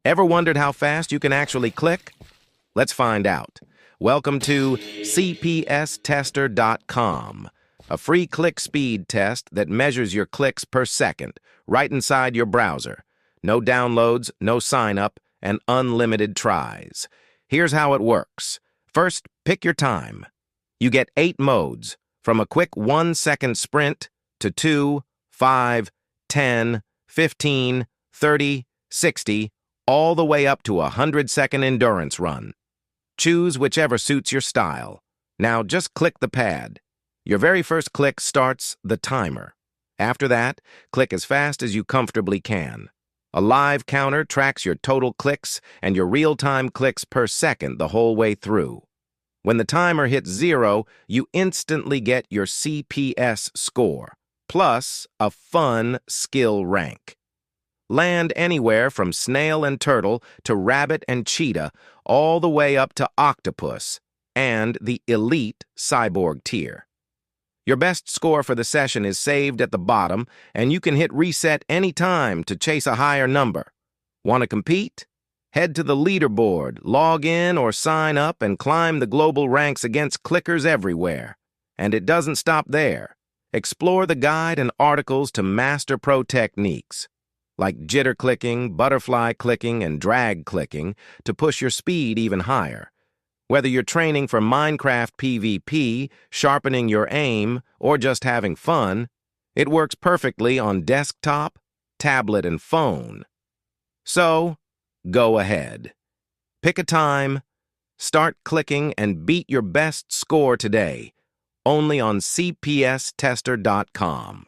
Ever wondered how fast you can actually click? Let's find out. Welcome to CPSTester.com, a free click speed test that measures your clicks per second, right inside your browser. No downloads, no sign-up, and unlimited tries. Here's how it works. First, pick your time. You get 8 modes, from a quick 1-second sprint to 2, 5, 10, 15, 30, 60, all the way up to a 100-second endurance run. Choose whichever suits your style. Now just click the pad. Your very first click starts the timer. After that, click as fast as you comfortably can. A live counter tracks your total clicks and your real-time clicks per second the whole way through. When the timer hits 0, you instantly get your CPS score, plus a fun skill rank. Land anywhere from snail and turtle to rabbit and cheetah, all the way up to octopus and the elite cyborg tier. Your best score for the session is saved at the bottom, and you can hit reset anytime to chase a higher number. Want to compete? Head to the leaderboard, log in or sign up, and climb the global ranks against clickers everywhere. And it doesn't stop there. Explore the guide and articles to master pro techniques, like jitter clicking, butterfly clicking, and drag clicking, to push your speed even higher. Whether you're training for Minecraft PvP, sharpening your aim, or just having fun, it works perfectly on desktop, tablet, and phone. So, go ahead. Pick a time, start clicking, and beat your best score today, only on CPSTester.com.